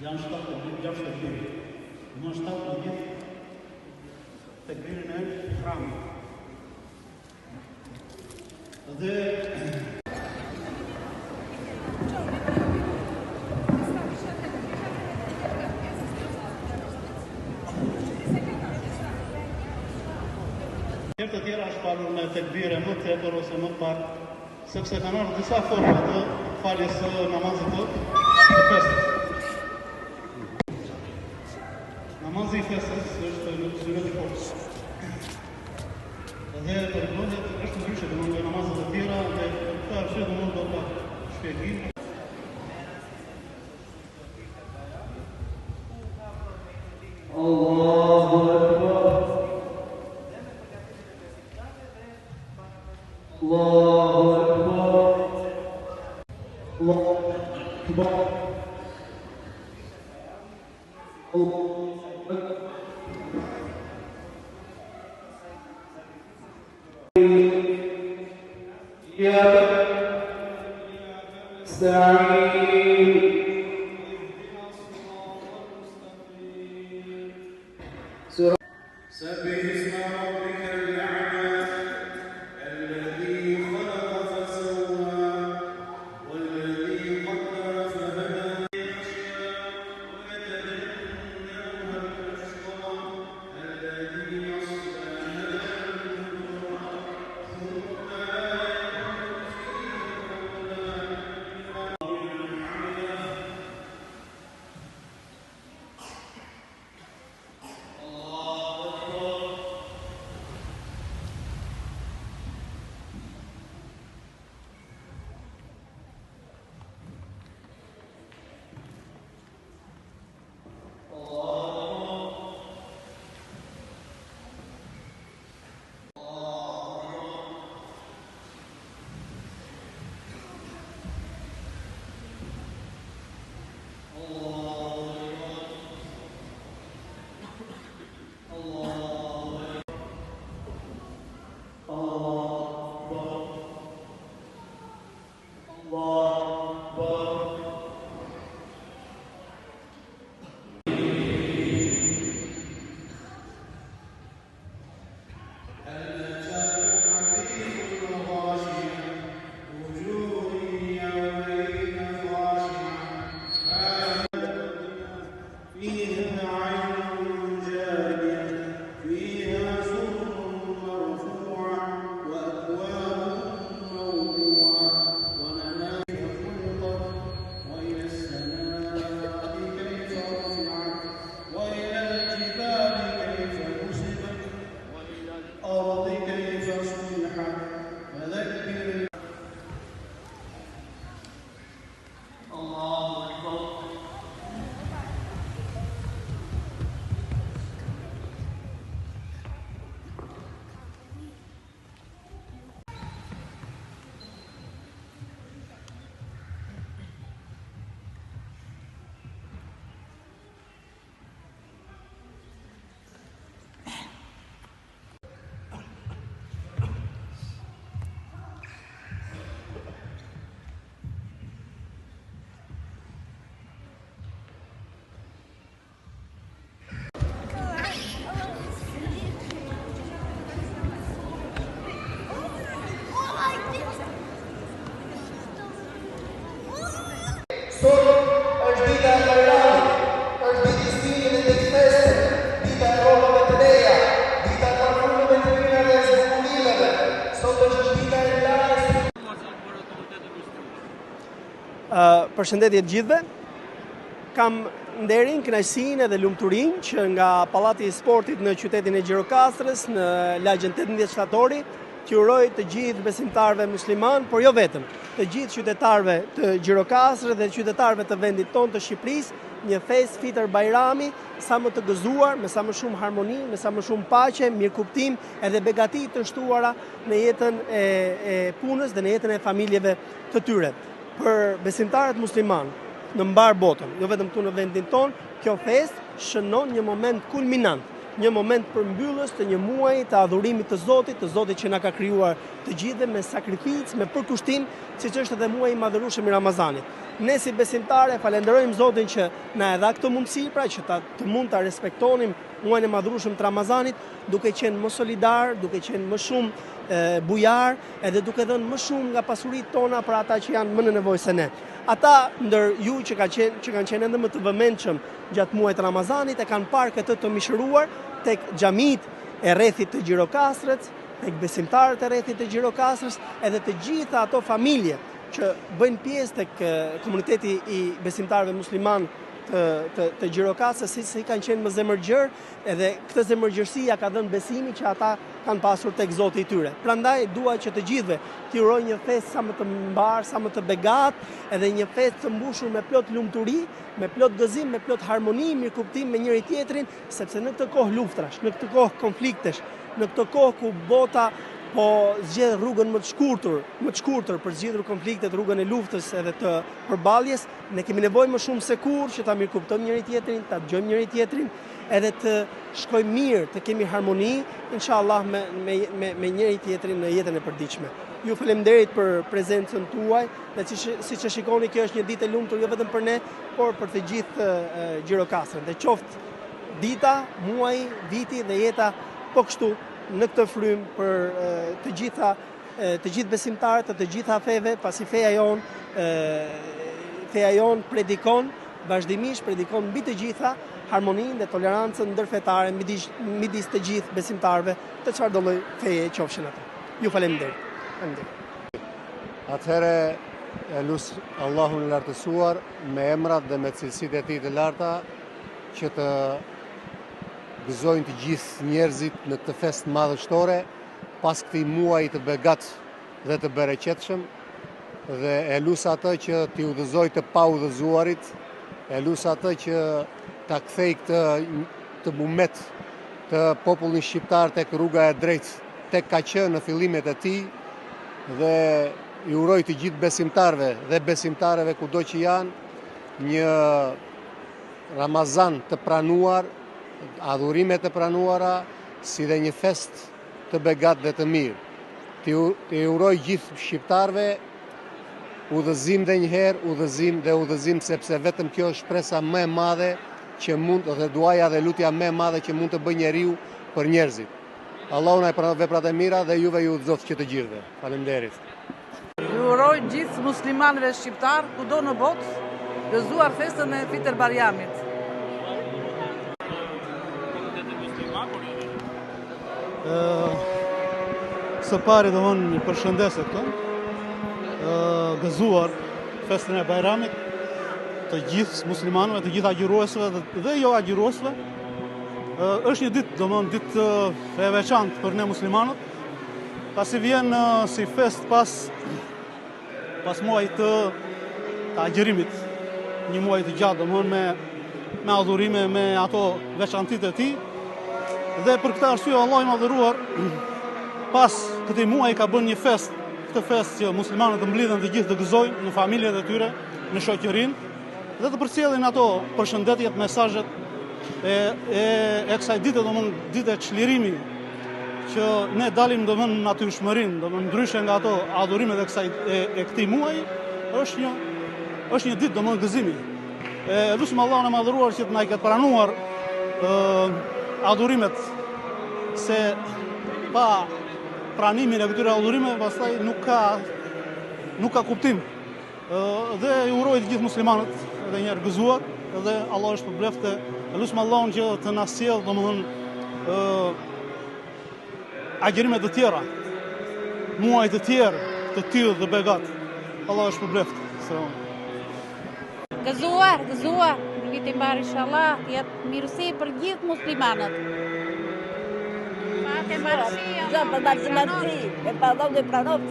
janë 7 6 tekbir. Në 7 në gjithë tekbirin e ihramit. Dhe herë të tjera është falur me tekbire më tepër ose më pak, sepse kanë ardhur disa forma të faljes së namazit të festës. Namazi i festës është në sunet i fortë. Dhe përgjigjet është ndryshe me namazet e tjera dhe këtë arsye do ta shpjegoj. Allahu Akbar. Allahu Akbar. Allahu Akbar. يا سعيد سبح اسم ربك الأعلى الذي خلق فسوى والذي قدر فهدى ويتجنبها الأشقى الذي يصلى Sot është dita e Bajramit, është dita e stilin e festë, dita e rrobave të reja, dita e parfumeve të mira dhe zbukurimeve. Sot është dita e larës. Përshëndetje të gjithëve. Kam nderin, kënaqësinë dhe lumturinë që nga Pallati i Sportit në qytetin e Gjirokastrës në lagjen 18 shtatori që uroj të gjithë besimtarëve musliman, por jo vetëm, të gjithë qytetarëve të Gjirokastrës dhe qytetarëve të vendit tonë të Shqipërisë, një festë Fitër Bajrami sa më të gëzuar, me sa më shumë harmoni, me sa më shumë paqe, mirëkuptim edhe begati të shtuara në jetën e punës dhe në jetën e familjeve të tyre. Për besimtarët musliman në mbar botën, jo vetëm këtu në vendin tonë, kjo festë shënon një moment kulminant, një moment përmbyllës të një muaji të adhurimit të Zotit që na ka krijuar të gjithë me sakrificë, me përkushtim, siç është edhe muaji i madhërueshëm i Ramazanit. Ne si besimtare falenderojmë Zotin që na e dha këtë mundësi, pra që të mund ta respektonim muajin e madhrueshëm të Ramazanit, duke qenë më solidar, duke qenë më shumë bujar, edhe duke dhënë më shumë nga pasuritë tona për ata që janë më në nevojë se ne. Ata ndër ju që kanë qenë edhe më të vëmendshëm gjatë muajit të Ramazanit e kanë parë këtë të mishëruar tek xhamit e rrethit të Gjirokastrës, tek besimtarët e rrethit të Gjirokastrës, edhe të gjitha ato familje që bëjnë pjesë tek komuniteti i besimtarëve musliman të Gjirokastrës, si kanë qenë më zemërgjër, edhe këtë zemërgjërsi ja ka dhënë besimi që ata kanë pasur tek Zoti i tyre. Prandaj dua që të gjithëve t'i uroj një festë sa më të mbar, sa më të begat, edhe një festë të mbushur me plot lumturi, me plot gëzim, me plot harmoni, mirëkuptim me njëri tjetrin, sepse në këtë kohë luftrash, në këtë kohë konfliktesh, në këtë kohë ku bota po zgjedh rrugën më të shkurtër për zgjidhur konfliktet, rrugën e luftës edhe të përballjes, ne kemi nevojë më shumë se kurrë që ta mirëkuptojmë njëri tjetrin, ta dëgjojmë njëri tjetrin, edhe të shkojmë mirë, të kemi harmoni, inshallah me njëri tjetrin në jetën e përditshme. Ju faleminderit për prezencën tuaj, dhe siç e shikoni, kjo është një ditë e lumtur jo vetëm për ne, por për të gjithë Gjirokastrën. Dhe qoftë dita, muaji, viti dhe jeta po kështu në këtë frym për të gjithë besimtarët të gjitha feve, pasi feja jon predikon vazhdimisht, predikon mbi të gjitha harmoninë dhe tolerancën ndërfetare midis të gjithë besimtarëve të çfarëdo lloj feje qofshin ata. Ju faleminderit. Atëherë e lus Allahun e lartësuar me emrat dhe me cilësitë e tij të larta që të gëzojnë të gjithë njerëzit në këtë festë madhështore pas këtij muaji të begat dhe të bereqetshëm, dhe e lus atë që t'i udhëzoj të pa udhëzuarit, e lus atë që ta kthej këtë mumet të popullin shqiptar tek rruga e drejtë, tek ka qenë në fillimet e tij, dhe i uroj të gjithë besimtarëve dhe besimtareve kudo që janë një Ramazan të pranuar, adhurimet të pranuara, si dhe një fest të begat dhe të mirë. Të uroj gjithë shqiptarve udhëzim dhe njëherë, udhëzim, sepse vetëm kjo është shpresa më e madhe që mund, dhe duaja dhe lutja më e madhe që mund të bëjë njeriu për njerëzit. Allahu na e pranon veprat e mira dhe juve ju udhëzoft që të gjithëve. Faleminderit. Ju uroj gjithë muslimanëve shqiptar kudo në botë, gëzuar festën e Fitër Bayramit. Së pari domthonë përshëndesje këto, gëzuar festën e Bayramit të gjithë muslimanëve, të gjithë agjëruesve dhe jo agjëruesve. Është një ditë, domthonë ditë e veçantë për ne muslimanët, pasi vjen si fest pas muajit të agjërimit, një muaj të gjatë, domthonë me adhurime, me ato veçantitë e tij. Dhe për këtë arsye Allahu i madhëruar pas këtij muaji ka bën një fest, këtë fest që muslimanët të mblidhen të gjithë të gëzojnë në familjet e tyre, në shoqërinë, dhe të përcjellin ato përshëndetjet, mesazhet e kësaj dite, domthonë ditë e çlirimi, që ne dalim domthonë në natyrshmërinë, domthonë ndryshe nga ato adhurimet e këtij muaji, është një ditë domthonë gëzimi. Lutim Allahun e madhëruar që të na i ketë pranuar adhurimet, se pa pranimin e këtyre adhurimeve pastaj nuk ka kuptim. Dhe i uroj të gjithë muslimanët edhe një herë gëzuar, edhe Allah është përblefte. Lutim Allahun që të na sjellë domthonë agjërime të tjera, muaj të tjerë të tillë dhe begat. Allah është përblefte. Gëzuar, viti mbar inshallah, jetë mirësi për gjithë muslimanët. Marci, e pardon de pranov.